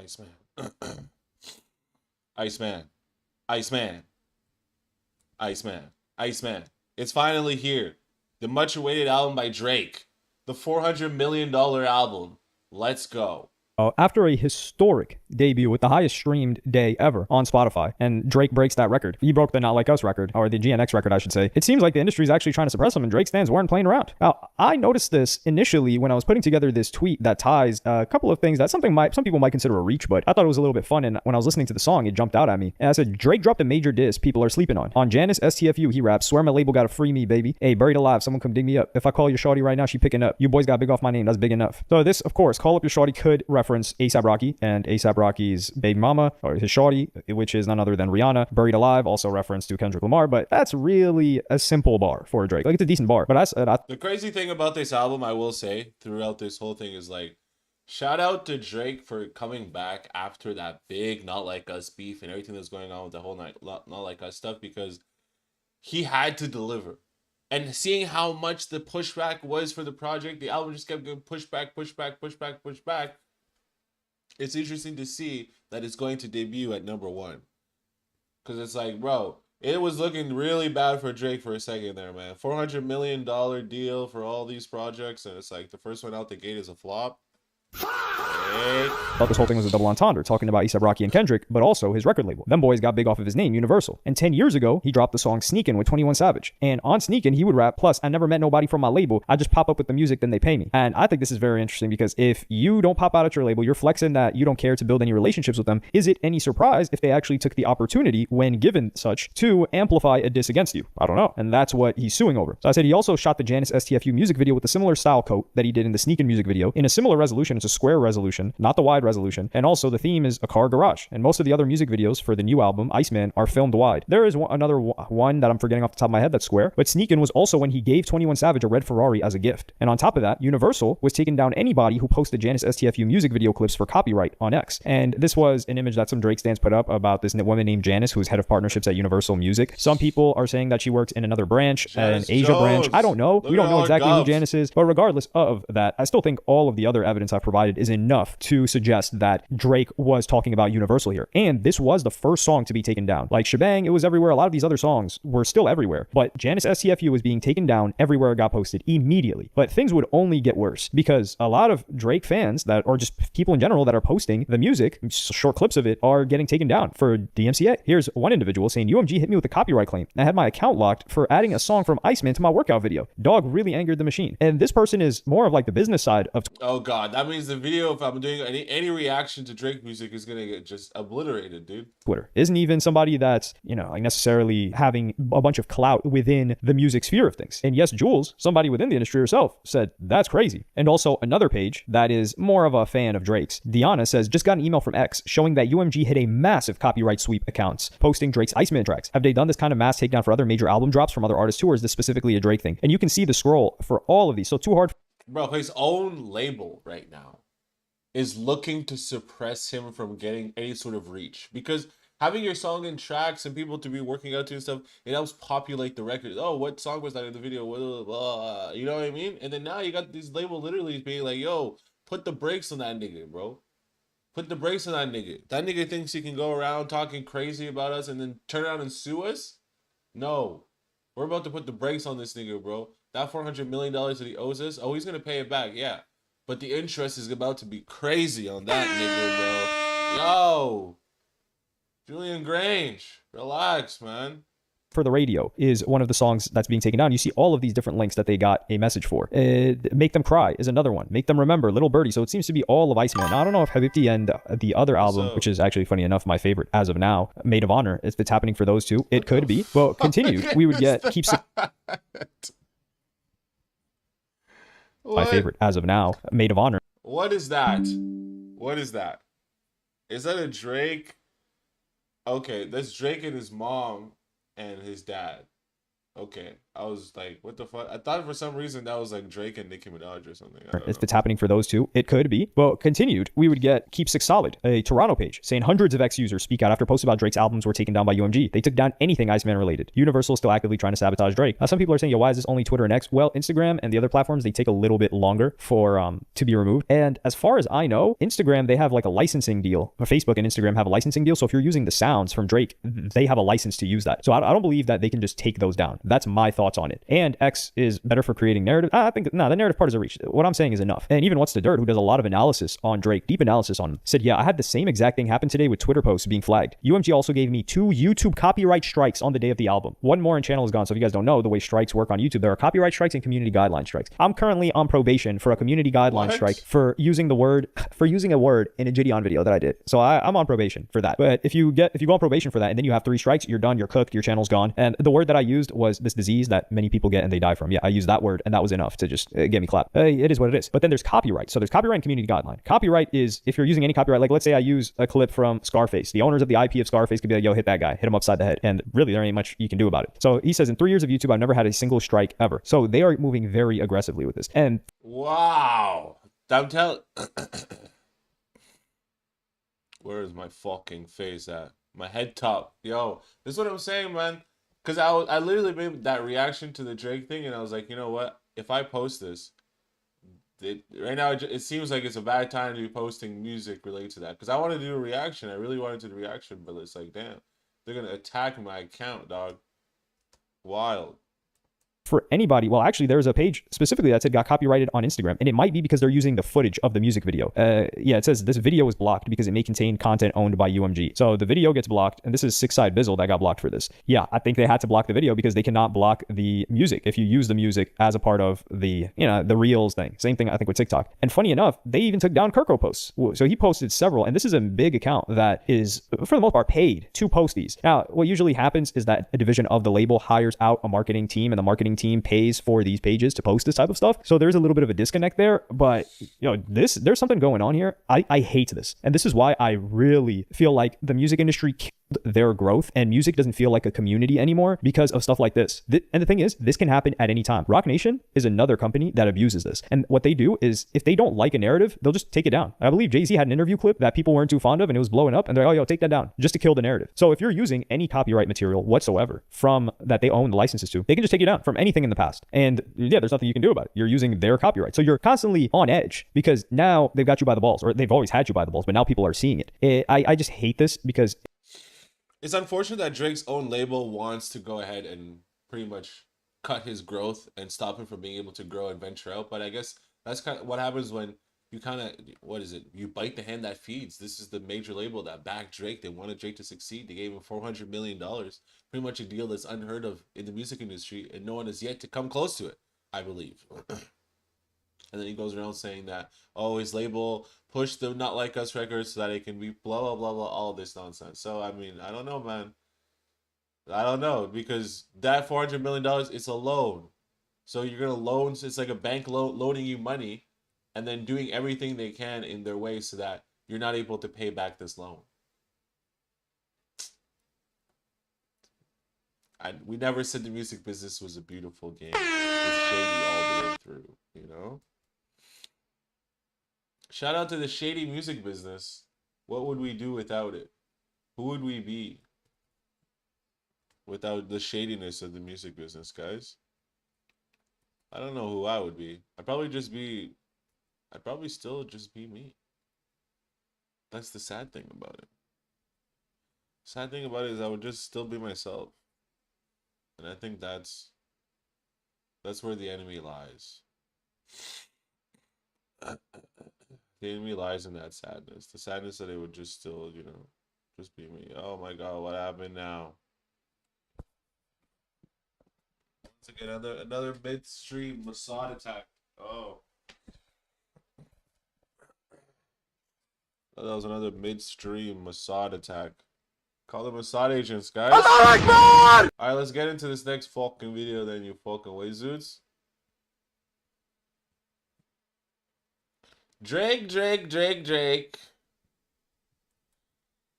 Iceman. Iceman. Iceman. Iceman. Iceman. It's finally here. The much awaited album by Drake. The $400 million album. Let's go. After a historic debut with the highest streamed day ever on Spotify, and Drake breaks that record. He broke the Not Like Us record, or the GNX record, I should say. It seems like the industry is actually trying to suppress him, and Drake fans weren't playing around. Now, I noticed this initially when I was putting together this tweet that ties a couple of things that some people might consider a reach, but I thought it was a little bit fun, and when I was listening to the song, it jumped out at me. And I said, Drake dropped a major diss people are sleeping on. On Janice STFU, he raps, swear my label gotta free me, baby. Hey, buried alive, someone come dig me up. If I call your shorty right now, she picking up. You boys got big off my name, that's big enough. So this, of course, Call Up Your Shorty could reference ASAP Rocky and ASAP Rocky's baby mama, or his shorty, which is none other than Rihanna. Buried Alive, also reference to Kendrick Lamar, but that's really a simple bar for Drake. Like, it's a decent bar. But the crazy thing about this album, I will say, throughout this whole thing is like, shout out to Drake for coming back after that big Not Like Us beef and everything that's going on with the whole Not Like Us stuff, because he had to deliver. And seeing how much the pushback was for the project, the album just kept getting pushed back. It's interesting to see that it's going to debut at #1. Because it's like, bro, it was looking really bad for Drake for a second there, man. $400 million deal for all these projects, and it's like the first one out the gate is a flop. Thought this whole thing was a double entendre, talking about A$AP Rocky and Kendrick, but also his record label. Them boys got big off of his name, Universal. And 10 years ago, he dropped the song Sneakin' with 21 Savage. And on Sneakin', he would rap, plus, I never met nobody from my label. I just pop up with the music, then they pay me. And I think this is very interesting because if you don't pop out at your label, you're flexing that you don't care to build any relationships with them. Is it any surprise if they actually took the opportunity, when given such, to amplify a diss against you? I don't know. And that's what he's suing over. So I said he also shot the Janice STFU music video with a similar style coat that he did in the Sneakin' music video in a similar resolution. It's a square resolution, not the wide resolution. And also the theme is a car garage. And most of the other music videos for the new album, Iceman, are filmed wide. There is another one that I'm forgetting off the top of my head that's square. But Sneakin' was also when he gave 21 Savage a red Ferrari as a gift. And on top of that, Universal was taking down anybody who posted Janice STFU music video clips for copyright on X. And this was an image that some Drake stands put up about this woman named Janice, who's head of partnerships at Universal Music. Some people are saying that she works in another branch, an Asia branch. I don't know. We don't know exactly who Janice is. But regardless of that, I still think all of the other evidence I've provided is enough to suggest that Drake was talking about Universal here. And this was the first song to be taken down. Like Shebang, it was everywhere. A lot of these other songs were still everywhere. But Janice STFU was being taken down everywhere it got posted immediately. But things would only get worse because a lot of Drake fans that, or just people in general that are posting the music, short clips of it, are getting taken down for DMCA. Here's one individual saying, UMG hit me with a copyright claim. I had my account locked for adding a song from Iceman to my workout video. Dog really angered the machine. And this person is more of like the business side of... Oh God, that means the video, if I'm doing any reaction to Drake music, is gonna get just obliterated, dude. Twitter isn't even somebody that's, like necessarily having a bunch of clout within the music sphere of things. And yes, Jules, somebody within the industry herself, said that's crazy. And also another page that is more of a fan of Drake's, Deanna, says, just got an email from X showing that UMG hit a massive copyright sweep accounts posting Drake's Iceman tracks. Have they done this kind of mass takedown for other major album drops from other artists too, or is this specifically a Drake thing? And you can see the scroll for all of these. So too hard. Bro, his own label right now is looking to suppress him from getting any sort of reach, because having your song in tracks and people to be working out to and stuff, it helps populate the record. Oh, what song was that in the video? Blah, blah, blah. You know what I mean? And then now you got these label literally being like, yo, put the brakes on that nigga, bro. Put the brakes on that nigga. That nigga thinks he can go around talking crazy about us and then turn around and sue us? No. We're about to put the brakes on this nigga, bro. That $400 million that he owes us, oh, he's going to pay it back, yeah. But the interest is about to be crazy on that nigga, bro. Yo. Julian Grange, relax, man. For the Radio is one of the songs that's being taken down. You see all of these different links that they got a message for. Make Them Cry is another one. Make Them Remember, Little Birdie. So it seems to be all of Iceman. Now, I don't know if Habibti and the other album, which is actually funny enough, my favorite as of now, Maid of Honor, if it's happening for those two, it could be. Well, continue. We would get my favorite as of now, Maid of Honor. What is that? What is that? Is that a Drake? Okay, that's Drake and his mom and his dad. Okay, I was like, what the fuck? I thought for some reason that was like Drake and Nicki Minaj or something. I don't If know. it's happening for those two, it could be. Well, continued, we would get xCephasx Solid, a Toronto page, saying hundreds of X users speak out after posts about Drake's albums were taken down by UMG. They took down anything Iceman related. Universal is still actively trying to sabotage Drake. Some people are saying, yo, why is this only Twitter and X? Well, Instagram and the other platforms, they take a little bit longer for to be removed. And as far as I know, Instagram, they have like a licensing deal. Facebook and Instagram have a licensing deal. So if you're using the sounds from Drake, they have a license to use that. So I don't believe that they can just take those down. That's my thoughts on it. And X is better for creating narrative. I think, no, the narrative part is a reach. What I'm saying is enough. And even What's the Dirt, who does a lot of analysis on Drake, deep analysis on him, said, yeah, I had the same exact thing happen today with Twitter posts being flagged. UMG also gave me 2 YouTube copyright strikes on the day of the album. One more and channel is gone. So if you guys don't know the way strikes work on YouTube, there are copyright strikes and community guideline strikes. I'm currently on probation for a community guideline strike for using a word in a Gideon video that I did. So I'm on probation for that. But if you go on probation for that and then you have 3 strikes, you're done, you're cooked, your channel's gone. And the word that I used was this disease that many people get and they die from. Yeah, I used that word and that was enough to just get me clapped. It is what it is. But then there's copyright. So there's copyright and community guideline. Copyright is if you're using any copyright, like let's say I use a clip from Scarface. The owners of the IP of Scarface could be like, yo, hit that guy, hit him upside the head. And really, there ain't much you can do about it. So he says, in 3 years of YouTube, I've never had a single strike ever. So they are moving very aggressively with this. And wow. I'm telling. Where is my fucking face at? My head top. Yo, this is what I'm saying, man. Because I literally made that reaction to the Drake thing, and I was like, you know what? If I post this, right now it seems like it's a bad time to be posting music related to that. Because I want to do a reaction. I really wanted to do a reaction, but it's like, damn, they're going to attack my account, dog. Wild. For anybody, well, actually, there's a page specifically that said got copyrighted on Instagram, and it might be because they're using the footage of the music video. Yeah, it says this video was blocked because it may contain content owned by UMG. So the video gets blocked, and this is Six Side Bizzle that got blocked for this. Yeah, I think they had to block the video because they cannot block the music if you use the music as a part of the, the Reels thing. Same thing, I think, with TikTok. And funny enough, they even took down Kirko posts. So he posted several, and this is a big account that is, for the most part, paid to post these. Now, what usually happens is that a division of the label hires out a marketing team, and the marketing team pays for these pages to post this type of stuff. So there's a little bit of a disconnect there, but there's something going on here. I hate this. And this is why I really feel like the music industry killed their growth, and music doesn't feel like a community anymore because of stuff like this. And the thing is, this can happen at any time. Rock Nation is another company that abuses this. And what they do is if they don't like a narrative, they'll just take it down. I believe Jay-Z had an interview clip that people weren't too fond of and it was blowing up, and they're like, oh, yo, take that down, just to kill the narrative. So if you're using any copyright material whatsoever from that they own the licenses to, they can just take it down from anything in the past. And yeah, there's nothing you can do about it. You're using their copyright. So you're constantly on edge because now they've got you by the balls, or they've always had you by the balls, but now people are seeing it. I just hate this because it's unfortunate that Drake's own label wants to go ahead and pretty much cut his growth and stop him from being able to grow and venture out. But I guess that's kind of what happens when you kind of, you bite the hand that feeds. This is the major label that backed Drake. They wanted Drake to succeed. They gave him $400 million, pretty much a deal that's unheard of in the music industry, and no one has yet to come close to it, I believe. And then he goes around saying that, oh, his label pushed the Not Like Us records so that it can be blah, blah, blah, blah, all this nonsense. So, I mean, I don't know, man. I don't know, because that $400 million, it's a loan. So you're going to loan, it's like a bank loaning you money and then doing everything they can in their way so that you're not able to pay back this loan. We never said the music business was a beautiful game. It's shady all the way through, Shout out to the shady music business. What would we do without it? Who would we be without the shadiness of the music business, guys? I don't know who I would be. I'd probably still just be me. That's the sad thing about it. Sad thing about it is I would just still be myself. And I think that's where the enemy lies. The enemy lies in that sadness. The sadness that it would just still, just be me. Oh my God, what happened now? Once again, another midstream Mossad attack. Oh. That was another midstream Mossad attack. Call them Mossad agents, guys. Alright, let's get into this next fucking video then, you fucking wizards. Drake.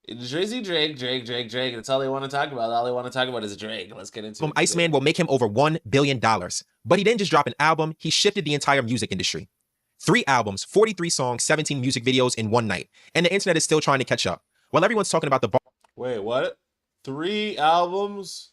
Drizzy Drake. That's all they want to talk about. All they want to talk about is Drake. Let's get into it. Iceman will make him over $1 billion. But he didn't just drop an album, he shifted the entire music industry. 3 albums, 43 songs, 17 music videos in one night. And the internet is still trying to catch up. While everyone's talking about the Wait, what? 3 albums,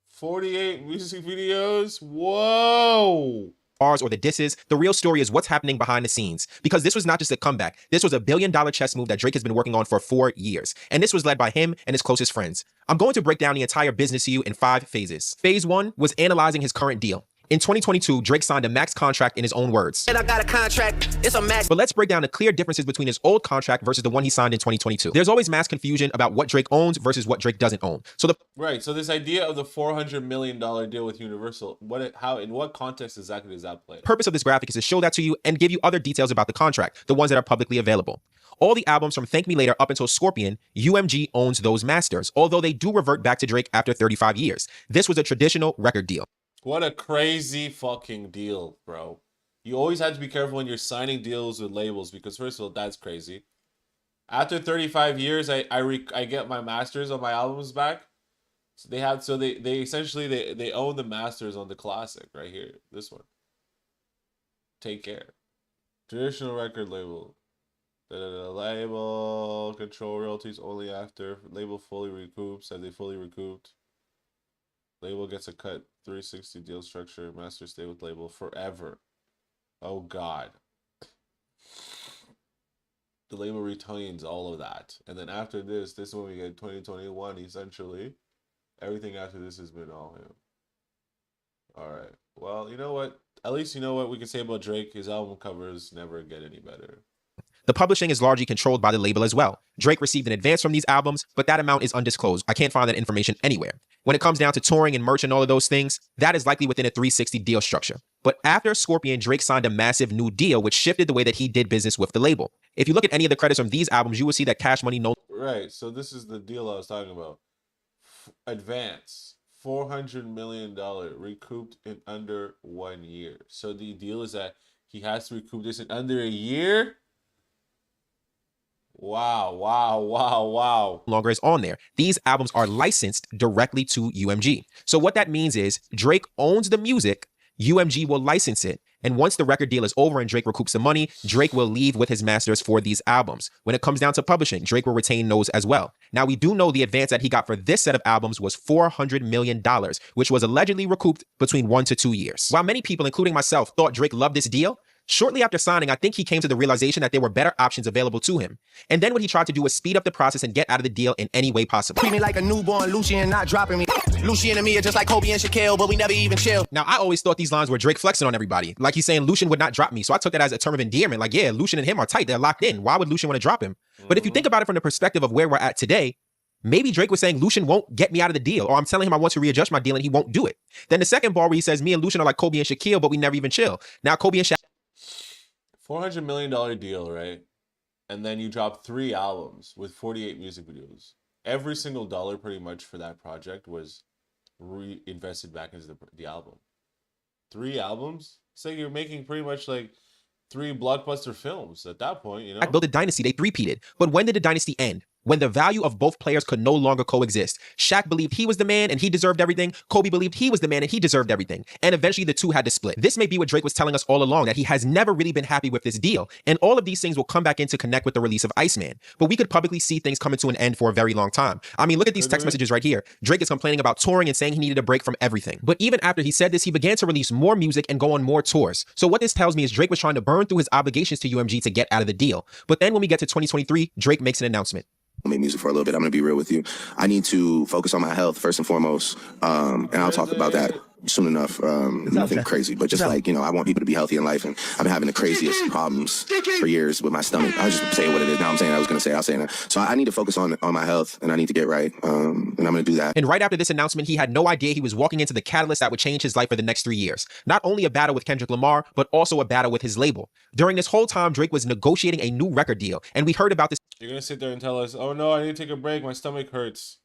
48 music videos? Whoa! bars or the disses, the real story is what's happening behind the scenes. Because this was not just a comeback. This was a $1 billion chess move that Drake has been working on for 4 years. And this was led by him and his closest friends. I'm going to break down the entire business to you in 5 phases. Phase 1 was analyzing his current deal. In 2022, Drake signed a max contract in his own words. And I got a contract, it's a max. But let's break down the clear differences between his old contract versus the one he signed in 2022. There's always mass confusion about what Drake owns versus what Drake doesn't own. So Right, so this idea of the $400 million deal with Universal, in what context exactly does that play? the purpose of this graphic is to show that to you and give you other details about the contract, the ones that are publicly available. All the albums from Thank Me Later up until Scorpion, UMG owns those masters, although they do revert back to Drake after 35 years. This was a traditional record deal. What a crazy fucking deal, bro. You always have to be careful when you're signing deals with labels because, first of all, that's crazy. After 35 years, I get my masters on my albums back. So they essentially they own the masters on the classic right here. This one. Take Care. Traditional record label. Label control royalties only after label fully recoups. Have they fully recouped? Label gets a cut. 360 deal structure. Master stay with label forever. Oh God. The label retains all of that. And then after this is when we get 2021 essentially. Everything after this has been all him. Alright. Well, you know what? At least you know what we can say about Drake. His album covers never get any better. The publishing is largely controlled by the label as well. Drake received an advance from these albums, but that amount is undisclosed. I can't find that information anywhere. When it comes down to touring and merch and all of those things, that is likely within a 360 deal structure. But after Scorpion, Drake signed a massive new deal, which shifted the way that he did business with the label. If you look at any of the credits from these albums, you will see that Cash Money no. Right, so this is the deal I was talking about. Advance. $400 million recouped in under 1 year. So the deal is that he has to recoup this in under a year? Wow. Longer is on there. These albums are licensed directly to UMG. So what that means is Drake owns the music, UMG will license it, and once the record deal is over and Drake recoups the money, Drake will leave with his masters for these albums. When it comes down to publishing, Drake will retain those as well. Now, we do know the advance that he got for this set of albums was $400 million, which was allegedly recouped between 1 to 2 years. While many people, including myself, thought Drake loved this deal, shortly after signing, I think he came to the realization that there were better options available to him. And then what he tried to do was speed up the process and get out of the deal in any way possible. Treat me like a newborn Lucian, not dropping me. Lucian and me are just like Kobe and Shaquille, but we never even chill. Now, I always thought these lines were Drake flexing on everybody. Like he's saying Lucian would not drop me. So I took that as a term of endearment. Like, yeah, Lucian and him are tight. They're locked in. Why would Lucian want to drop him? But if you think about it from the perspective of where we're at today, maybe Drake was saying Lucian won't get me out of the deal, or I'm telling him I want to readjust my deal and he won't do it. Then the second bar where he says me and Lucian are like Kobe and Shaquille, but we never even chill. Now Kobe and Shaq. $400 million deal, right? And then you drop 3 albums with 48 music videos. Every single dollar pretty much for that project was reinvested back into the album. 3 albums? It's like you're making pretty much like 3 blockbuster films at that point, you know? Built a dynasty, they three-peated. But when did the dynasty end? When the value of both players could no longer coexist. Shaq believed he was the man and he deserved everything. Kobe believed he was the man and he deserved everything. And eventually the two had to split. This may be what Drake was telling us all along, that he has never really been happy with this deal. And all of these things will come back in to connect with the release of Iceman. But we could publicly see things coming to an end for a very long time. I mean, look at these text messages right here. Drake is complaining about touring and saying he needed a break from everything. But even after he said this, he began to release more music and go on more tours. So what this tells me is Drake was trying to burn through his obligations to UMG to get out of the deal. But then when we get to 2023, Drake makes an announcement. I'll make music for a little bit. I'm going to be real with you. I need to focus on my health first and foremost. And I'll talk about that soon enough. Nothing crazy, but just like, you know, I want people to be healthy in life. And I've been having the craziest problems for years with my stomach. I was just saying what it is. Now I'm saying I was going to say, I'll say that. So I need to focus on my health and I need to get right. And I'm going to do that. And right after this announcement, he had no idea he was walking into the catalyst that would change his life for the next 3 years. Not only a battle with Kendrick Lamar, but also a battle with his label. During this whole time, Drake was negotiating a new record deal. And we heard about this. You're going to sit there and tell us, oh no, I need to take a break. My stomach hurts.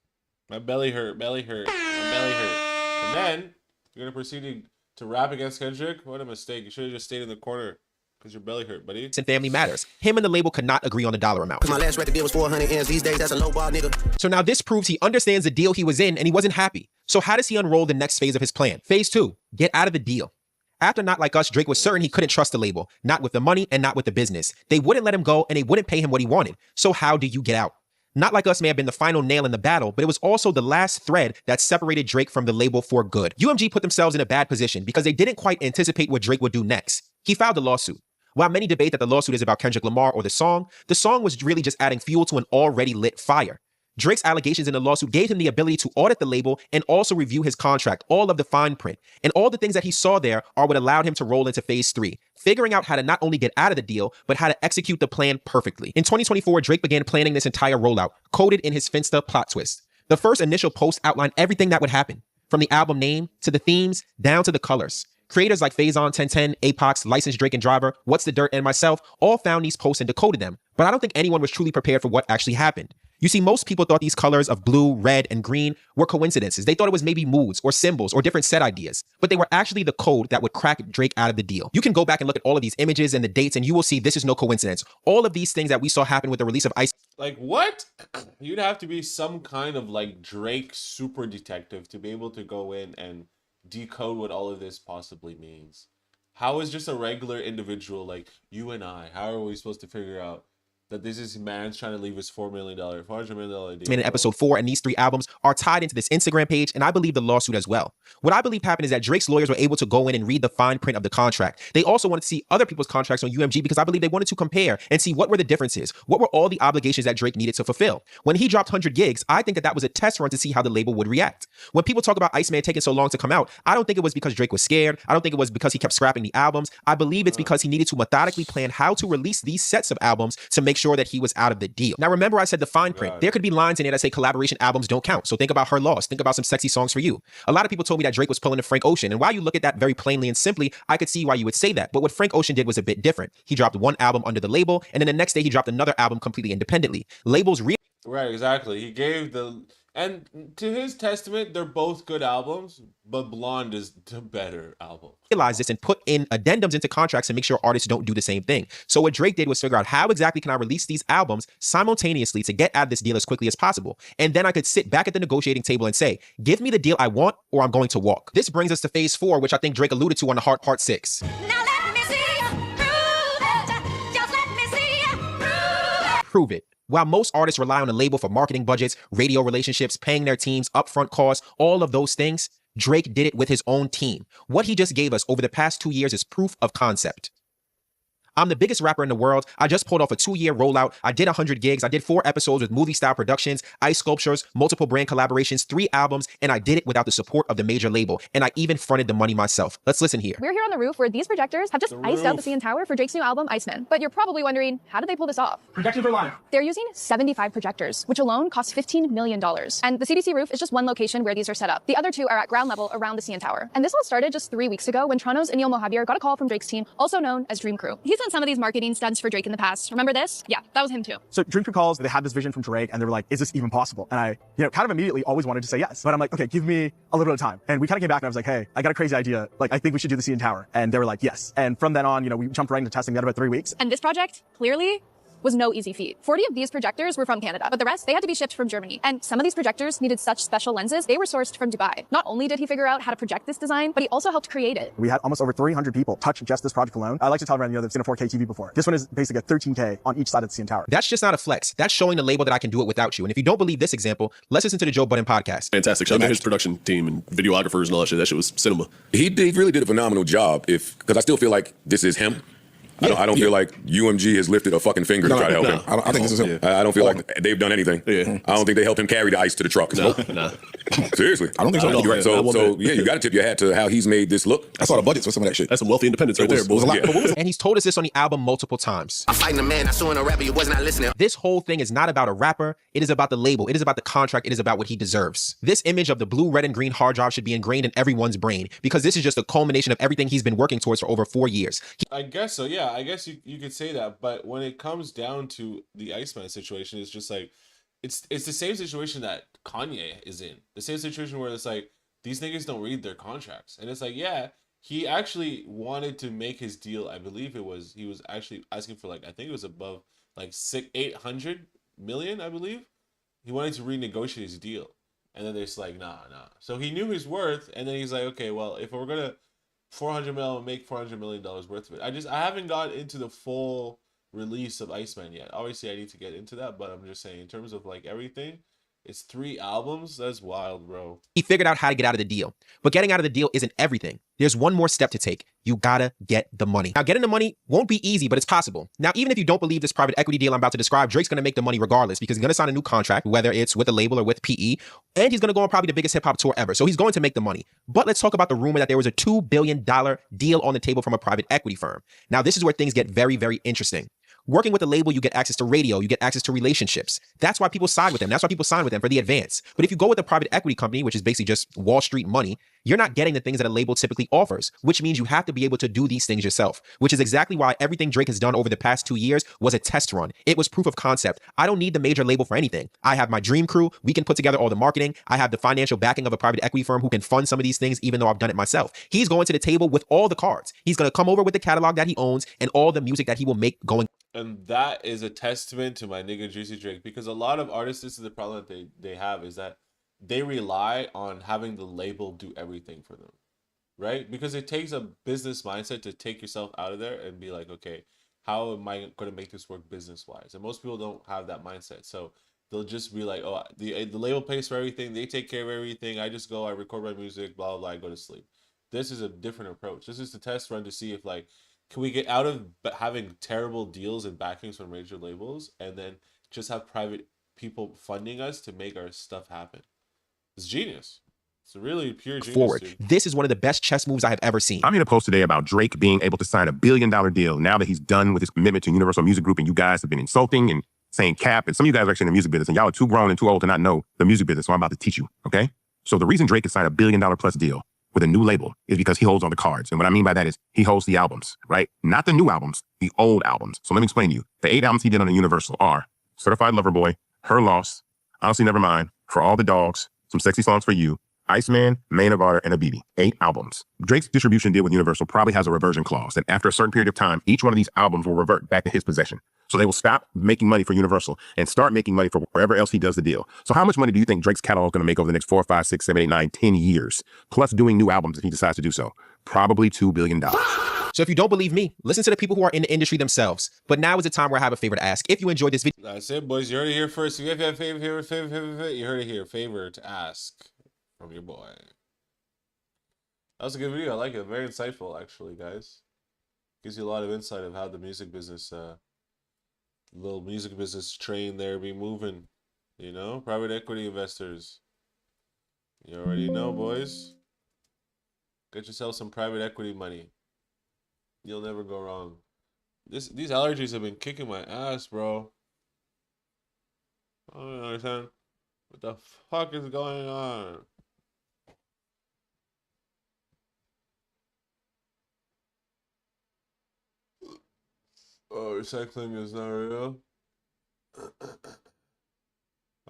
My belly hurt. My belly hurt. And then you're going to proceed to rap against Kendrick? What a mistake. You should have just stayed in the corner. Because your belly hurt, buddy. And Family Matters. Him and the label could not agree on the dollar amount. Cause my last record deal was 400 M's. These days, that's a low bar, nigga. So now this proves he understands the deal he was in and he wasn't happy. So how does he unroll the next phase of his plan? Phase 2, get out of the deal. After Not Like Us, Drake was certain he couldn't trust the label, not with the money and not with the business. They wouldn't let him go and they wouldn't pay him what he wanted. So how do you get out? Not Like Us may have been the final nail in the battle, but it was also the last thread that separated Drake from the label for good. UMG put themselves in a bad position because they didn't quite anticipate what Drake would do next. He filed a lawsuit. While many debate that the lawsuit is about Kendrick Lamar or the song was really just adding fuel to an already lit fire. Drake's allegations in the lawsuit gave him the ability to audit the label and also review his contract, all of the fine print. And all the things that he saw there are what allowed him to roll into phase 3, figuring out how to not only get out of the deal, but how to execute the plan perfectly. In 2024, Drake began planning this entire rollout, coded in his Finsta plot twist. The first initial post outlined everything that would happen, from the album name, to the themes, down to the colors. Creators like Faison, 1010, Apox, Licensed Drake and Driver, What's the Dirt, and myself all found these posts and decoded them, but I don't think anyone was truly prepared for what actually happened. You see, most people thought these colors of blue, red, and green were coincidences. They thought it was maybe moods or symbols or different set ideas, but they were actually the code that would crack Drake out of the deal. You can go back and look at all of these images and the dates and you will see this is no coincidence. All of these things that we saw happen with the release of Ice. Like, what? You'd have to be some kind of like Drake super detective to be able to go in and decode what all of this possibly means. How is just a regular individual like you and I, how are we supposed to figure out that this is man's trying to leave his $400 million deal? In episode 4, and these 3 albums are tied into this Instagram page, and I believe the lawsuit as well. What I believe happened is that Drake's lawyers were able to go in and read the fine print of the contract. They also wanted to see other people's contracts on UMG because I believe they wanted to compare and see what were the differences, what were all the obligations that Drake needed to fulfill. When he dropped 100 gigs, I think that was a test run to see how the label would react. When people talk about Iceman taking so long to come out, I don't think it was because Drake was scared. I don't think it was because he kept scrapping the albums. I believe it's because he needed to methodically plan how to release these sets of albums to make sure that he was out of the deal. Now, remember I said the fine print. There could be lines in it that say collaboration albums don't count. So think about Her Loss. Think about Some Sexy Songs for You. A lot of people told me that Drake was pulling a Frank Ocean. And while you look at that very plainly and simply, I could see why you would say that. But what Frank Ocean did was a bit different. He dropped one album under the label, and then the next day he dropped another album completely independently. Labels Right, exactly. He gave the... And to his testament, they're both good albums, but Blonde is the better album. realize this and put in addendums into contracts to make sure artists don't do the same thing. So what Drake did was figure out how exactly can I release these albums simultaneously to get out of this deal as quickly as possible. And then I could sit back at the negotiating table and say, give me the deal I want or I'm going to walk. This brings us to phase 4, which I think Drake alluded to on the part 6. Now let me see you prove it. Just let me see you prove it. Prove it. While most artists rely on a label for marketing budgets, radio relationships, paying their teams, upfront costs, all of those things, Drake did it with his own team. What he just gave us over the past 2 years is proof of concept. I'm the biggest rapper in the world. I just pulled off a 2-year rollout. I did 100 gigs. I did 4 episodes with movie-style productions, ice sculptures, multiple brand collaborations, 3 albums, and I did it without the support of the major label. And I even fronted the money myself. Let's listen here. We're here on the roof where these projectors have just iced out the CN Tower for Drake's new album, Iceman. But you're probably wondering, how did they pull this off? Projectors are live. They're using 75 projectors, which alone costs $15 million. And the CDC roof is just one location where these are set up. The other 2 are at ground level around the CN Tower. And this all started just 3 weeks ago when Toronto's Anil Mohabir got a call from Drake's team, also known as Dream Crew. He's done some of these marketing stunts for Drake in the past. Remember this? Yeah, that was him too. So Dream Crew calls, they had this vision from Drake and they were like, is this even possible? And I, kind of immediately always wanted to say yes. But I'm like, okay, give me a little bit of time. And we kind of came back and I was like, hey, I got a crazy idea. Like, I think we should do the CN Tower. And they were like, yes. And from then on, we jumped right into testing that about 3 weeks. And this project, clearly, was no easy feat. 40 of these projectors were from Canada, but the rest, they had to be shipped from Germany. And some of these projectors needed such special lenses, they were sourced from Dubai. Not only did he figure out how to project this design, but he also helped create it. We had almost over 300 people touch just this project alone. I like to tell everyone, they've seen a 4K TV before. This one is basically a 13K on each side of the CN Tower. That's just not a flex. That's showing the label that I can do it without you. And if you don't believe this example, let's listen to the Joe Budden podcast. Fantastic show. I mean, his production team and videographers and all that shit, that shit was cinema. He really did a phenomenal job. Because I still feel like this is him. I don't feel like UMG has lifted a fucking finger to try to help him. I think this is him. I don't feel like they've done anything. Yeah. I don't think they helped him carry the ice to the truck. Nah. Seriously. I don't think so. You're right. So you got to tip your hat to how he's made this look. I saw the budgets for some of that shit. That's some wealthy independence right there. It was a lot. And he's told us this on the album multiple times. I'm fighting a man, I saw in a rapper, you was not listening. This whole thing is not about a rapper. It is about the label. It is about the contract. It is about what he deserves. This image of the blue, red, and green hard drive should be ingrained in everyone's brain because this is just a culmination of everything he's been working towards for over 4 years. I guess so, yeah. I guess you could say that. But when it comes down to the Iceman situation, it's just like, it's the same situation that Kanye is in. The same situation where it's like, these niggas don't read their contracts. And it's like, yeah, he actually wanted to make his deal. I believe he was actually asking for like, I think it was above like 800 million, I believe. He wanted to renegotiate his deal. And then they're just like, nah. So he knew his worth, and then he's like, okay, well, if we're gonna 400 mil, I'll make $400 million worth of it. I haven't got into the full release of Iceman yet. Obviously, I need to get into that, but I'm just saying, in terms of like everything, it's 3 albums. That's wild, bro. He figured out how to get out of the deal. But getting out of the deal isn't everything. There's one more step to take. You gotta get the money. Now, getting the money won't be easy, but it's possible. Now, even if you don't believe this private equity deal I'm about to describe, Drake's gonna make the money regardless because he's gonna sign a new contract, whether it's with a label or with PE, and he's gonna go on probably the biggest hip hop tour ever. So he's going to make the money. But let's talk about the rumor that there was a $2 billion deal on the table from a private equity firm. Now, this is where things get very, very interesting. Working with a label, you get access to radio, you get access to relationships. That's why people side with them. That's why people sign with them, for the advance. But if you go with a private equity company, which is basically just Wall Street money, you're not getting the things that a label typically offers, which means you have to be able to do these things yourself, which is exactly why everything Drake has done over the past 2 years was a test run. It was proof of concept. I don't need the major label for anything. I have my dream crew. We can put together all the marketing. I have the financial backing of a private equity firm who can fund some of these things, even though I've done it myself. He's going to the table with all the cards. He's going to come over with the catalog that he owns and all the music that he will make going. And that is a testament to my nigga Juicy Drake, because a lot of artists, this is the problem that they have, is that they rely on having the label do everything for them, right? Because it takes a business mindset to take yourself out of there and be like, okay, how am I going to make this work business-wise? And most people don't have that mindset. So they'll just be like, oh, the label pays for everything. They take care of everything. I just go, I record my music, blah, blah, blah, I go to sleep. This is a different approach. This is the test run to see if, like, can we get out of having terrible deals and backings from major labels and then just have private people funding us to make our stuff happen? It's genius. It's a really pure genius. Forward. Dude. This is one of the best chess moves I have ever seen. I made a post today about Drake being able to sign $1 billion deal now that he's done with his commitment to Universal Music Group, and you guys have been insulting and saying cap, and some of you guys are actually in the music business, and y'all are too grown and too old to not know the music business, so I'm about to teach you, okay? So the reason Drake has signed $1 billion plus deal with a new label is because he holds all the cards. And what I mean by that is he holds the albums, right? Not the new albums, the old albums. So let me explain to you. The 8 albums he did on the Universal are Certified Lover Boy, Her Loss, Honestly Nevermind, For All the Dogs, Some Sexy Songs for You, Iceman, Main of Honor, and Habibi. 8 albums. Drake's distribution deal with Universal probably has a reversion clause that after a certain period of time, each one of these albums will revert back to his possession. So they will stop making money for Universal and start making money for wherever else he does the deal. So how much money do you think Drake's catalog is going to make over the next 4, 5, 6, 7, 8, 9, 10 years? Plus doing new albums if he decides to do so. Probably $2 billion. So if you don't believe me, listen to the people who are in the industry themselves. But now is the time where I have a favor to ask. If you enjoyed this video. That's it, boys. You heard it here first. If you have a favor, you heard it here. Favor to ask from your boy. That was a good video. I like it. Very insightful, actually, guys. Gives you a lot of insight of how the music business, little music business train there be moving. You know, private equity investors. You already know, boys. Get yourself some private equity money. You'll never go wrong. These allergies have been kicking my ass, bro. I don't understand what the fuck is going on. Oh, recycling is not real.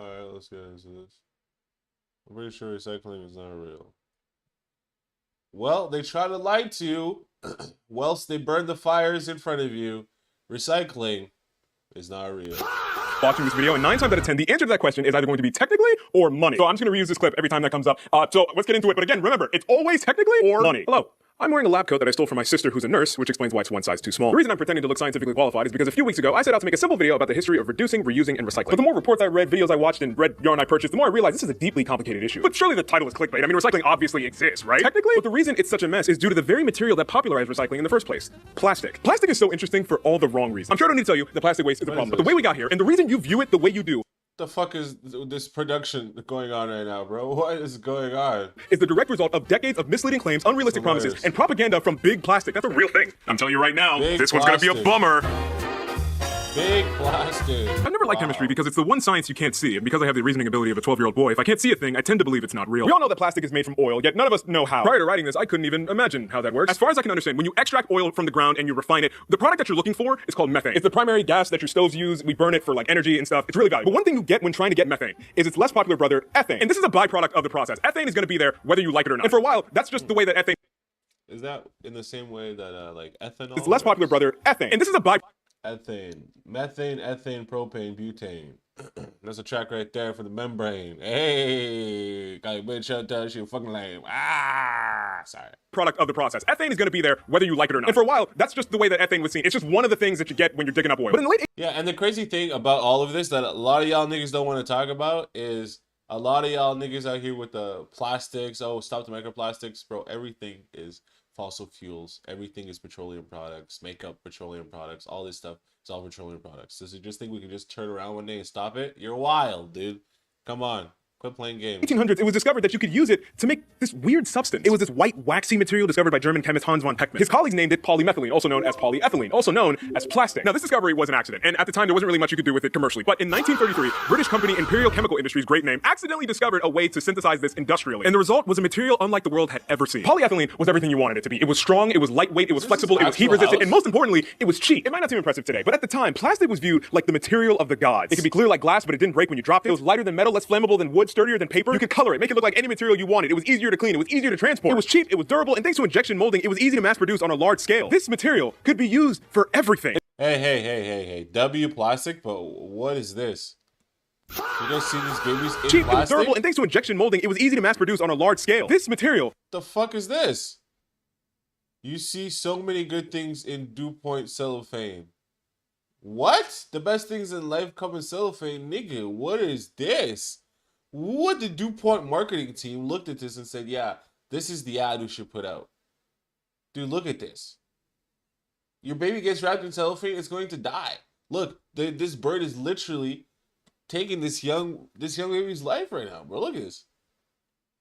Alright, let's get into this. I'm pretty sure recycling is not real. Well, they try to lie to you whilst they burn the fires in front of you. Recycling is not real. Watching this video, and 9 times out of 10, the answer to that question is either going to be technically or money. So I'm just going to reuse this clip every time that comes up. So let's get into it. But again, remember, it's always technically or money. Hello. I'm wearing a lab coat that I stole from my sister who's a nurse, which explains why it's one size too small. The reason I'm pretending to look scientifically qualified is because a few weeks ago, I set out to make a simple video about the history of reducing, reusing, and recycling. But the more reports I read, videos I watched, and read yarn I purchased, the more I realized this is a deeply complicated issue. But surely the title is clickbait. I mean, recycling obviously exists, right? Technically, but the reason it's such a mess is due to the very material that popularized recycling in the first place. Plastic. Plastic is so interesting for all the wrong reasons. I'm sure I don't need to tell you that plastic waste is a problem, but the way we got here, and the reason you view it the way you do, The fuck is this production going on right now, bro? What is going on? Is the direct result of decades of misleading claims, unrealistic promises, and propaganda from big plastic. That's a real thing. I'm telling you right now, this one's gonna be a bummer. Big plastic. I've never liked chemistry because it's the one science you can't see, and because I have the reasoning ability of a 12-year-old boy, if I can't see a thing, I tend to believe it's not real. We all know that plastic is made from oil, yet none of us know how. Prior to writing this, I couldn't even imagine how that works. As far as I can understand, when you extract oil from the ground and you refine it, the product that you're looking for is called methane. It's the primary gas that your stoves use. We burn it for like energy and stuff. It's really valuable. But one thing you get when trying to get methane is its less popular brother, ethane. And this is a byproduct of the process. Ethane is going to be there whether you like it or not. And for a while, that's just the way that ethane Is that in the same way that like ethanol? Its less popular brother, ethane. And this is a ethane, methane, ethane, propane, butane. That's a track right there for the membrane. Hey, got your bitch out there. She fucking lame. Sorry. Product of the process. Ethane is going to be there whether you like it or not. And for a while, that's just the way that ethane was seen. It's just one of the things that you get when you're digging up oil. But in the late Yeah, and the crazy thing about all of this that a lot of y'all niggas don't want to talk about is a lot of y'all niggas out here with the plastics. Oh, stop the microplastics, bro. Everything is fossil fuels. Everything is petroleum products, makeup, petroleum products, all this stuff. It's all petroleum products. So you just think we can just turn around one day and stop it? You're wild, dude. Come on. Quit playing games. 1800s, it was discovered that you could use it to make this weird substance. It was this white, waxy material discovered by German chemist Hans von Pechmann. His colleagues named it polymethylene, also known as polyethylene, also known as plastic. Now, this discovery was an accident, and at the time, there wasn't really much you could do with it commercially. But in 1933, British company Imperial Chemical Industries, great name, accidentally discovered a way to synthesize this industrially. And the result was a material unlike the world had ever seen. Polyethylene was everything you wanted it to be. It was strong, it was lightweight, it was flexible, it was heat resistant, and most importantly, it was cheap. It might not seem impressive today, but at the time, plastic was viewed like the material of the gods. It could be clear like glass, but it didn't break when you dropped it. It was lighter than metal, less flammable than wood, sturdier than paper. You could color it, make it look like any material you wanted. It was easier to clean, it was easier to transport. It was cheap, it was durable, and thanks to injection molding, it was easy to mass produce on a large scale. This material could be used for everything. Hey. W plastic, but what is this? You guys see these babies in cheap, plastic? it was durable, and thanks to injection molding, it was easy to mass produce on a large scale. This material. The fuck is this? You see so many good things in DuPont cellophane. What? The best things in life come in cellophane? Nigga, what is this? What the DuPont marketing team looked at this and said, yeah, this is the ad we should put out. Dude, look at this. Your baby gets wrapped in cellophane, it's going to die. Look, this bird is literally taking this young baby's life right now, bro. Look at this.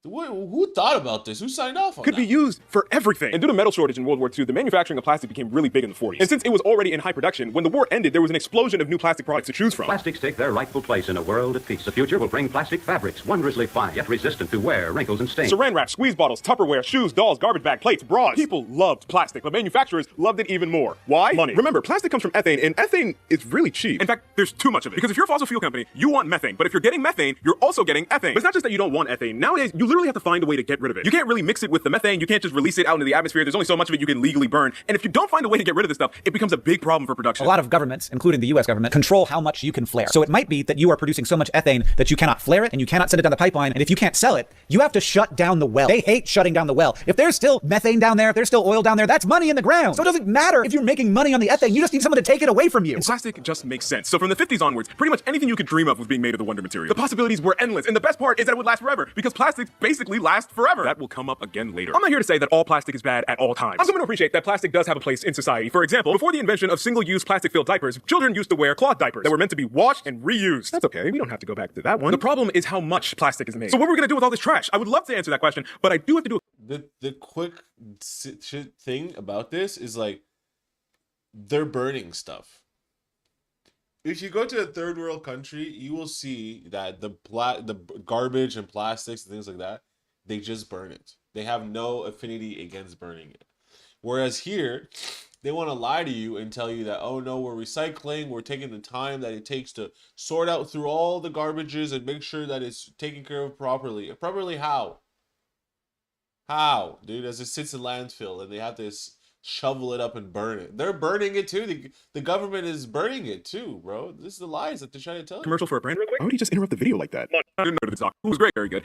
Who thought about this? Who signed off on could that? be used for everything. And due to metal shortage in World War II, the manufacturing of plastic became really big in the 40s. And since it was already in high production, when the war ended, there was an explosion of new plastic products to choose from. Plastics take their rightful place in a world at peace. The future will bring plastic fabrics, wondrously fine, yet resistant to wear, wrinkles, and stains. Saran wrap, squeeze bottles, Tupperware, shoes, dolls, garbage bag, plates, bras. People loved plastic, but manufacturers loved it even more. Why? Money. Remember, plastic comes from ethane, and ethane is really cheap. In fact, there's too much of it. Because if you're a fossil fuel company, you want methane. But if you're getting methane, you're also getting ethane. But it's not just that you don't want ethane. Nowadays, you literally have to find a way to get rid of it. You can't really mix it with the methane. You can't just release it out into the atmosphere. There's only so much of it you can legally burn. And if you don't find a way to get rid of this stuff, it becomes a big problem for production. A lot of governments, including the US government, control how much you can flare. So it might be that you are producing so much ethane that you cannot flare it and you cannot send it down the pipeline. And if you can't sell it, you have to shut down the well. They hate shutting down the well. If there's still methane down there, if there's still oil down there, that's money in the ground. So it doesn't matter if you're making money on the ethane. You just need someone to take it away from you. And plastic just makes sense. So from the 50s onwards, pretty much anything you could dream of was being made of the wonder material. The possibilities were endless. And the best part is that it would last forever because plastics basically last forever. That will come up again later. I'm not here to say that all plastic is bad at all times. I'm someone to appreciate that plastic does have a place in society. For example, before the invention of single-use plastic-filled diapers, children used to wear cloth diapers that were meant to be washed and reused. That's okay. We don't have to go back to that one. The problem is how much plastic is made. So what we're going to do with all this trash? I would love to answer that question, but I do have to do the quick shit thing about this is like they're burning stuff. If you go to a third world country, you will see that the garbage and plastics and things like that, they just burn it. They have no affinity against burning it. Whereas here, they want to lie to you and tell you that, oh no, we're recycling, we're taking the time that it takes to sort out through all the garbages and make sure that it's taken care of properly. Properly how? How, dude? As it sits in landfill and they have to shovel it up and burn it. They're burning it too. The government is burning it too, bro. This is the lies that they're trying to tell you. commercial for a brand real quick. Why would he just interrupt the video like that? I didn't know the doc. It was great, very good.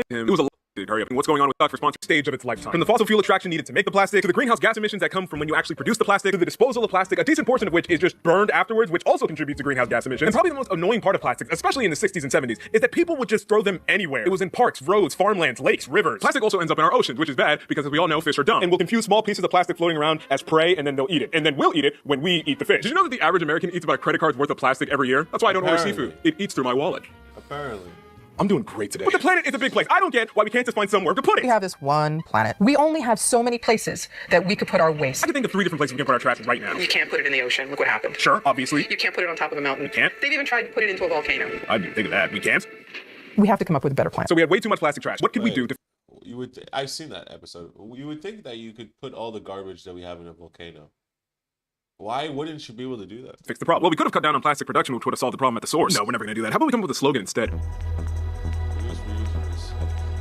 It was a hurry up. And what's going on with Duck for sponsoring stage of its lifetime? From the fossil fuel extraction needed to make the plastic, to the greenhouse gas emissions that come from when you actually produce the plastic, to the disposal of plastic, a decent portion of which is just burned afterwards, which also contributes to greenhouse gas emissions. And probably the most annoying part of plastics, especially in the 60s and 70s, is that people would just throw them anywhere. It was in parks, roads, farmlands, lakes, rivers. Plastic also ends up in our oceans, which is bad because, as we all know, fish are dumb. And we'll confuse small pieces of plastic floating around as prey, and then they'll eat it. And then we'll eat it when we eat the fish. Did you know that the average American eats about a credit card's worth of plastic every year? That's why I don't order seafood. It eats through my wallet. Apparently. I'm doing great today. But the planet is a big place. I don't get why we can't just find somewhere to put it. We have this one planet. We only have so many places that we could put our waste. I can think of 3 different places we can put our trash right now. You can't put it in the ocean. Look what happened. Sure, obviously. You can't put it on top of a mountain. You can't? They've even tried to put it into a volcano. I didn't think of that. We can't? We have to come up with a better plan. So we had way too much plastic trash. What could we do to... You would. I've seen that episode. You would think that you could put all the garbage that we have in a volcano. Why wouldn't you be able to do that? Fix the problem. Well, we could have cut down on plastic production, which would have solved the problem at the source. No, we're never going to do that. How about we come up with a slogan instead?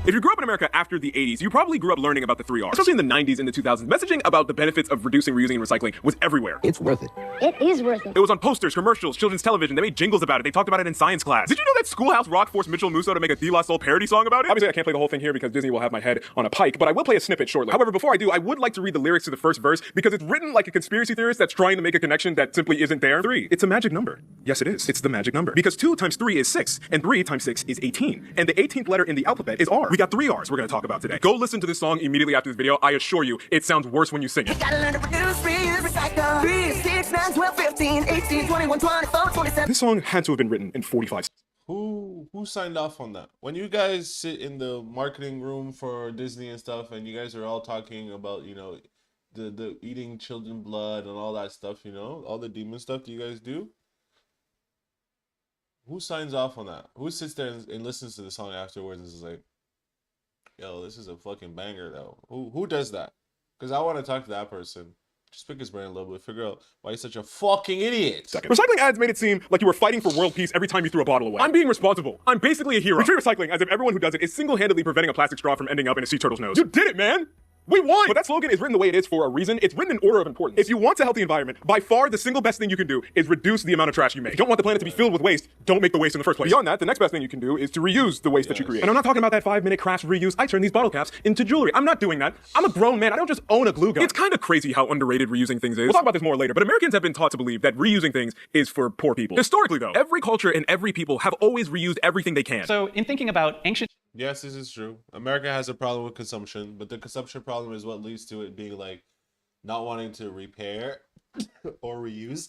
If you grew up in America after the 80s, you probably grew up learning about the 3 R's. Especially in the 90s and the 2000s, messaging about the benefits of reducing, reusing, and recycling was everywhere. It's worth it. It is worth it. It was on posters, commercials, children's television. They made jingles about it. They talked about it in science class. Did you know that Schoolhouse Rock forced Mitchell Musso to make a De La Soul parody song about it? Obviously, I can't play the whole thing here because Disney will have my head on a pike, but I will play a snippet shortly. However, before I do, I would like to read the lyrics to the first verse because it's written like a conspiracy theorist that's trying to make a connection that simply isn't there. 3. It's a magic number. Yes, it is. It's the magic number. Because 2 times 3 is 6, and 3 times 6 is 18. And the 18th letter in the alphabet is R. We got 3 R's we're going to talk about today. Go listen to this song immediately after this video. I assure you, it sounds worse when you sing it. Gotta learn to reduce, reuse, recycle. 3, 6, 9, 12, 15, 18, 21, 24, 27. This song had to have been written in 45. Who signed off on that? When you guys sit in the marketing room for Disney and stuff, and you guys are all talking about, you know, the eating children blood and all that stuff, you know, all the demon stuff that you guys do. Who signs off on that? Who sits there and listens to the song afterwards and is like, yo, this is a fucking banger though? Who does that? Because I want to talk to that person. Just pick his brain a little bit, figure out why he's such a fucking idiot. Recycling ads made it seem like you were fighting for world peace every time you threw a bottle away. I'm being responsible. I'm basically a hero. We treat recycling as if everyone who does it is single-handedly preventing a plastic straw from ending up in a sea turtle's nose. You did it, man! We won! But that slogan is written the way it is for a reason. It's written in order of importance. If you want a healthy environment, by far the single best thing you can do is reduce the amount of trash you make. If you don't want the planet to be filled with waste, don't make the waste in the first place. Beyond that, the next best thing you can do is to reuse the waste that you create. And I'm not talking about that 5-minute craft reuse. I turn these bottle caps into jewelry. I'm not doing that. I'm a grown man. I don't just own a glue gun. It's kind of crazy how underrated reusing things is. We'll talk about this more later, but Americans have been taught to believe that reusing things is for poor people. Historically, though, every culture and every people have always reused everything they can. So in thinking about ancient... Yes, this is true. America has a problem with consumption, but the consumption problem is what leads to it being like not wanting to repair or reuse.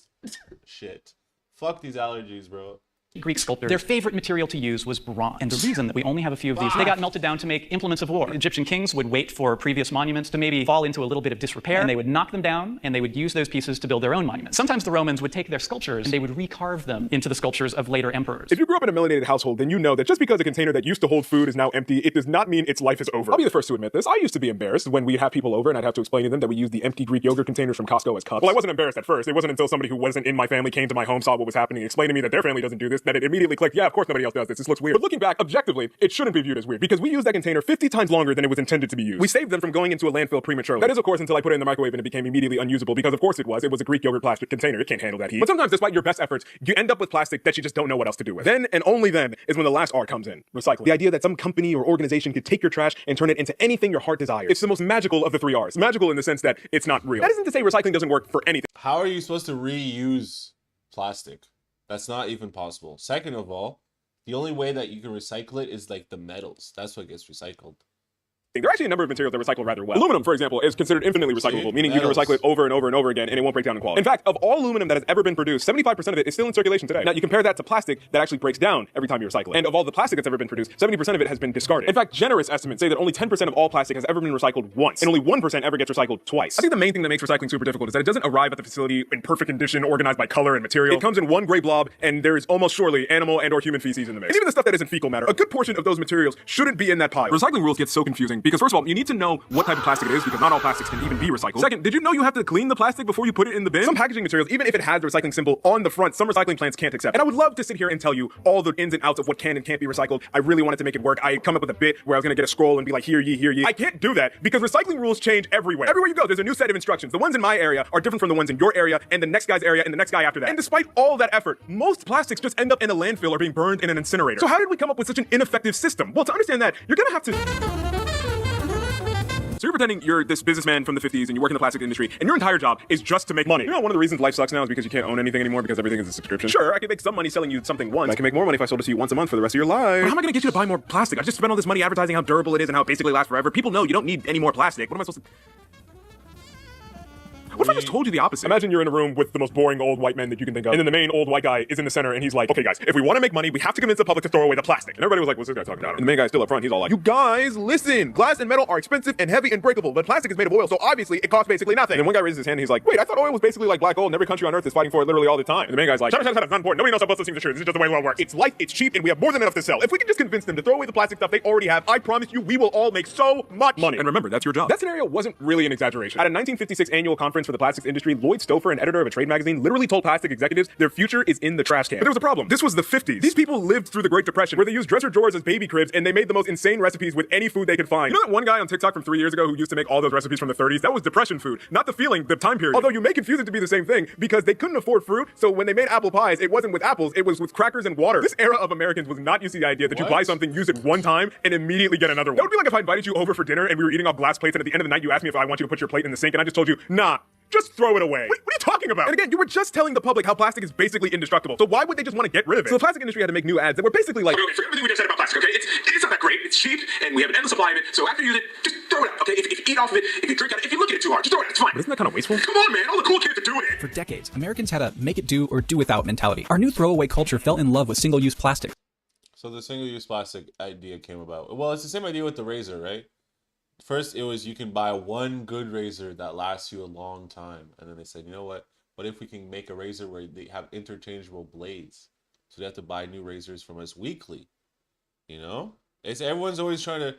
Shit. Fuck these allergies, bro. Greek sculptors, their favorite material to use was bronze. And the reason that we only have a few of these, they got melted down to make implements of war. Egyptian kings would wait for previous monuments to maybe fall into a little bit of disrepair, and they would knock them down, and they would use those pieces to build their own monuments. Sometimes the Romans would take their sculptures, and they would recarve them into the sculptures of later emperors. If you grew up in a melanated household, then you know that just because a container that used to hold food is now empty, it does not mean its life is over. I'll be the first to admit this. I used to be embarrassed when we'd have people over and I'd have to explain to them that we used the empty Greek yogurt containers from Costco as cups. Well, I wasn't embarrassed at first. It wasn't until somebody who wasn't in my family came to my home, saw what was happening, explained to me that their family doesn't do this, that it immediately clicked, yeah, of course nobody else does this. This looks weird. But looking back, objectively, it shouldn't be viewed as weird because we used that container 50 times longer than it was intended to be used. We saved them from going into a landfill prematurely. That is, of course, until I put it in the microwave and it became immediately unusable because, of course, it was. It was a Greek yogurt plastic container. It can't handle that heat. But sometimes, despite your best efforts, you end up with plastic that you just don't know what else to do with. Then and only then is when the last R comes in, recycling. The idea that some company or organization could take your trash and turn it into anything your heart desires. It's the most magical of the 3 R's. Magical in the sense that it's not real. That isn't to say recycling doesn't work for anything. How are you supposed to reuse plastic? That's not even possible. Second of all, the only way that you can recycle it is like the metals. That's what gets recycled. There are actually a number of materials that recycle rather well. Aluminum, for example, is considered infinitely recyclable, meaning you can recycle it over and over and over again and it won't break down in quality. In fact, of all aluminum that has ever been produced, 75% of it is still in circulation today. Now, you compare that to plastic that actually breaks down every time you recycle it. And of all the plastic that's ever been produced, 70% of it has been discarded. In fact, generous estimates say that only 10% of all plastic has ever been recycled once, and only 1% ever gets recycled twice. I think the main thing that makes recycling super difficult is that it doesn't arrive at the facility in perfect condition, organized by color and material. It comes in one gray blob, and there is almost surely animal and or human feces in the mix. And even the stuff that isn't fecal matter, a good portion of those materials shouldn't be in that pile. Recycling rules get so confusing because, first of all, you need to know what type of plastic it is because not all plastics can even be recycled. Second, did you know you have to clean the plastic before you put it in the bin? Some packaging materials, even if it has the recycling symbol on the front, some recycling plants can't accept. And I would love to sit here and tell you all the ins and outs of what can and can't be recycled. I really wanted to make it work. I come up with a bit where I was going to get a scroll and be like, here ye. I can't do that because recycling rules change everywhere. Everywhere you go, there's a new set of instructions. The ones in my area are different from the ones in your area and the next guy's area and the next guy after that. And despite all that effort, most plastics just end up in a landfill or being burned in an incinerator. So how did we come up with such an ineffective system? Well, to understand that, you're going to have to... So you're pretending you're this businessman from the 50s and you work in the plastic industry and your entire job is just to make money. You know, one of the reasons life sucks now is because you can't own anything anymore because everything is a subscription. Sure, I could make some money selling you something once. I can make more money if I sold it to you once a month for the rest of your life. But how am I going to get you to buy more plastic? I just spent all this money advertising how durable it is and how it basically lasts forever. People know you don't need any more plastic. What am I supposed to... What if I just told you the opposite? Imagine you're in a room with the most boring old white men that you can think of, and then the main old white guy is in the center, and he's like, okay guys, if we want to make money, we have to convince the public to throw away the plastic. And everybody was like, what's this guy talking about? And the main guy's still up front, he's all like, you guys, listen, glass and metal are expensive and heavy and breakable, but plastic is made of oil, so obviously it costs basically nothing. And then one guy raises his hand, and he's like, wait, I thought oil was basically like black gold, and every country on earth is fighting for it literally all the time. And the main guy's like, shut up, it's not important. Nobody knows how both those things are true. This is just the way the world works. It's light, it's cheap, and we have more than enough to sell. If we can just convince them to throw away the plastic stuff they already have, I promise you, we will all make so much money. And remember, that's your job. That scenario wasn't really an exaggeration. At a 1956 annual conference for the plastics industry, Lloyd Stouffer, an editor of a trade magazine, literally told plastic executives their future is in the trash can. But there was a problem. This was the 50s. These people lived through the Great Depression, where they used dresser drawers as baby cribs, and they made the most insane recipes with any food they could find. You know that one guy on TikTok from 3 years ago who used to make all those recipes from the 30s? That was depression food, not the feeling, the time period. Although you may confuse it to be the same thing, because they couldn't afford fruit, so when they made apple pies, it wasn't with apples, it was with crackers and water. This era of Americans was not used to the idea that you buy something, use it one time, and immediately get another one. That would be like if I invited you over for dinner and we were eating off glass plates, and at the end of the night you asked me if I want you to put your plate in the sink, and I just told you, nah, just throw it away. What are you talking about? And again, you were just telling the public how plastic is basically indestructible. So why would they just want to get rid of it? So the plastic industry had to make new ads that were basically like, Okay, forget everything we just said about plastic, okay? It's not that great. It's cheap, and we have an endless supply of it. So after you use it, just throw it out, okay? If you eat off of it, if you drink out of it, if you look at it too hard, just throw it out. It's fine. But isn't that kind of wasteful? Come on, man. All the cool kids are doing it. For decades, Americans had a make it do or do without mentality. Our new throwaway culture fell in love with single-use plastic. So the single-use plastic idea came about. Well, it's the same idea with the razor, right? First, it was you can buy one good razor that lasts you a long time. And then they said, you know what? What if we can make a razor where they have interchangeable blades? So they have to buy new razors from us weekly. You know? Everyone's always trying to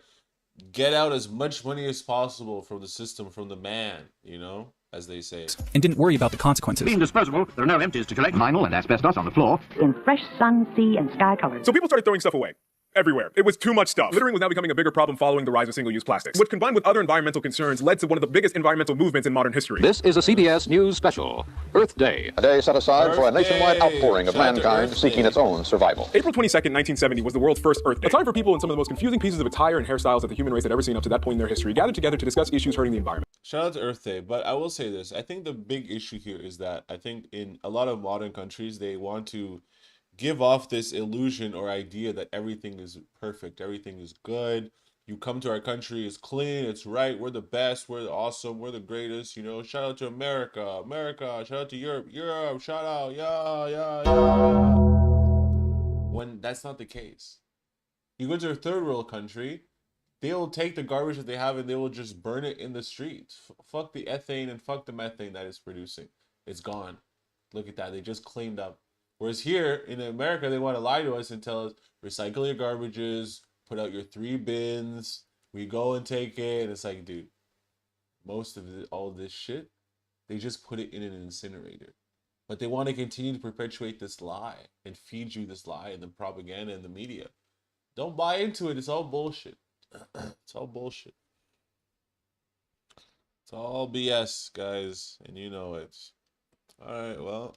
get out as much money as possible from the system, from the man, you know? As they say. And didn't worry about the consequences. Being disposable, there are no empties to collect vinyl and asbestos on the floor. In fresh sun, sea, and sky colors. So people started throwing stuff away. Everywhere. It was too much stuff. Littering was now becoming a bigger problem following the rise of single-use plastics, which combined with other environmental concerns led to one of the biggest environmental movements in modern history. This is a CBS News special, Earth Day. A day set aside for a nationwide outpouring of mankind seeking its own survival. April 22nd, 1970 was the world's first Earth Day. A time for people in some of the most confusing pieces of attire and hairstyles that the human race had ever seen up to that point in their history gathered together to discuss issues hurting the environment. Shout out to Earth Day, but I will say this. I think the big issue here is that I think in a lot of modern countries, they want to give off this illusion or idea that everything is perfect, everything is good. You come to our country, it's clean, it's right, we're the best, we're awesome, we're the greatest, you know. Shout out to America, America, shout out to Europe, Europe, shout out, yeah. When that's not the case. You go to a third world country, they'll take the garbage that they have and they will just burn it in the streets. Fuck the ethane and fuck the methane that it's producing. It's gone. Look at that, they just cleaned up. Whereas here in America, they want to lie to us and tell us, recycle your garbages, put out your 3 bins, we go and take it. And it's like, dude, most of all this shit, they just put it in an incinerator. But they want to continue to perpetuate this lie and feed you this lie and the propaganda and the media. Don't buy into it. It's all bullshit. It's all bullshit. It's all BS, guys. And you know it. All right, well.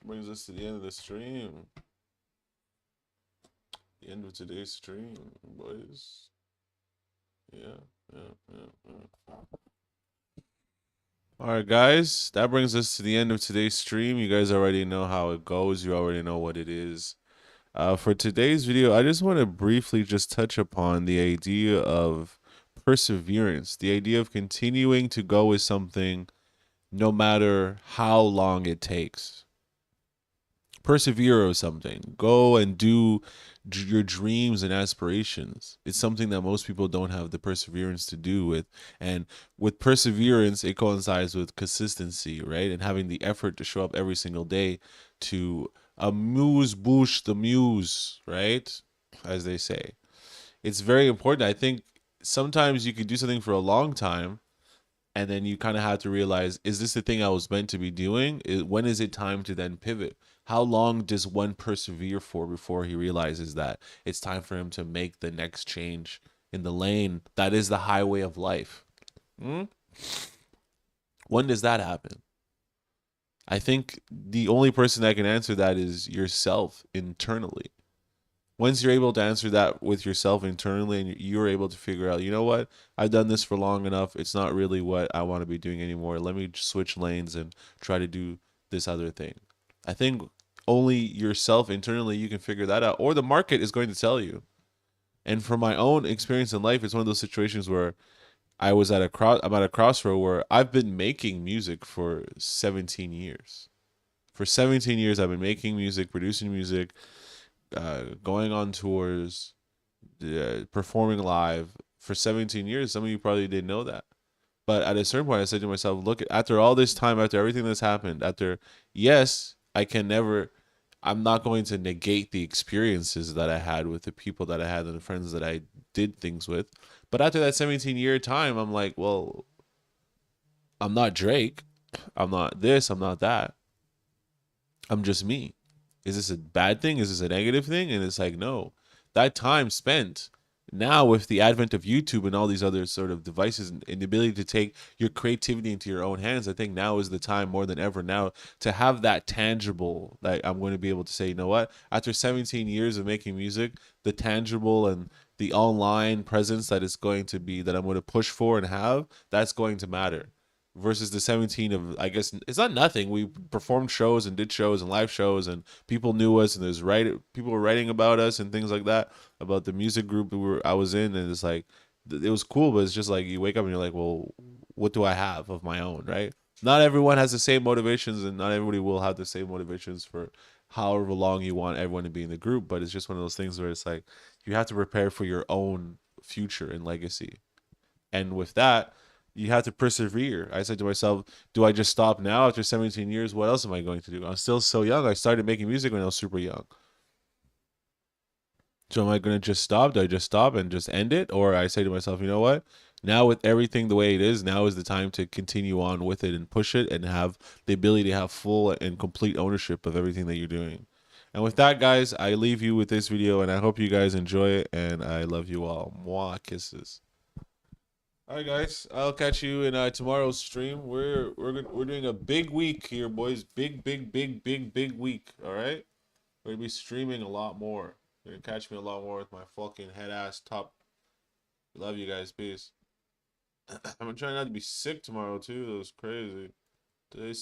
Brings us to the end of the stream. The end of today's stream, boys. Yeah. Alright, guys. That brings us to the end of today's stream. You guys already know how it goes. You already know what it is. For today's video, I just want to briefly just touch upon the idea of perseverance. The idea of continuing to go with something no matter how long it takes. Persevere with something. Go and do your dreams and aspirations. It's something that most people don't have the perseverance to do with. And with perseverance, it coincides with consistency, right? And having the effort to show up every single day to amuse-bouche the muse, right? As they say. It's very important. I think sometimes you can do something for a long time and then you kind of have to realize, is this the thing I was meant to be doing? When is it time to then pivot? How long does one persevere for before he realizes that it's time for him to make the next change in the lane that is the highway of life? When does that happen? I think the only person that can answer that is yourself internally. Once you're able to answer that with yourself internally and you're able to figure out, you know what, I've done this for long enough. It's not really what I want to be doing anymore. Let me switch lanes and try to do this other thing. I think only yourself internally, you can figure that out, or the market is going to tell you. And from my own experience in life, it's one of those situations where I'm at a crossroad where I've been making music for 17 years. For 17 years, I've been making music, producing music, going on tours, performing live for 17 years. Some of you probably didn't know that. But at a certain point, I said to myself, look, after all this time, after everything that's happened, yes, I'm not going to negate the experiences that I had with the people that I had and the friends that I did things with. But after that 17-year time, I'm like, well, I'm not Drake. I'm not this. I'm not that. I'm just me. Is this a bad thing? Is this a negative thing? And it's like, no. That time spent now with the advent of YouTube and all these other sort of devices and the ability to take your creativity into your own hands, I think now is the time more than ever now to have that tangible, like I'm going to be able to say, you know what, after 17 years of making music, the tangible and the online presence that is going to be, that I'm going to push for and have, that's going to matter. Versus the 17 of, I guess it's not nothing. We performed shows and did shows and live shows, and people knew us, and people were writing about us and things like that, about the music group I was in, and it's like it was cool, but it's just like you wake up and you're like, well, what do I have of my own, right? Not everyone has the same motivations, and not everybody will have the same motivations for however long you want everyone to be in the group, but it's just one of those things where it's like you have to prepare for your own future and legacy. And with that, you have to persevere. I said to myself, do I just stop now after 17 years? What else am I going to do? I'm still so young. I started making music when I was super young. So am I going to just stop? Do I just stop and just end it? Or I say to myself, you know what? Now with everything the way it is, now is the time to continue on with it and push it and have the ability to have full and complete ownership of everything that you're doing. And with that, guys, I leave you with this video, and I hope you guys enjoy it, and I love you all. Mwah, kisses. All right, guys. I'll catch you in tomorrow's stream. We're doing a big week here, boys. Big week. All right. We're gonna be streaming a lot more. You're gonna catch me a lot more with my fucking head ass top. Love you guys. Peace. I'm gonna try not to be sick tomorrow too. That was crazy. Today's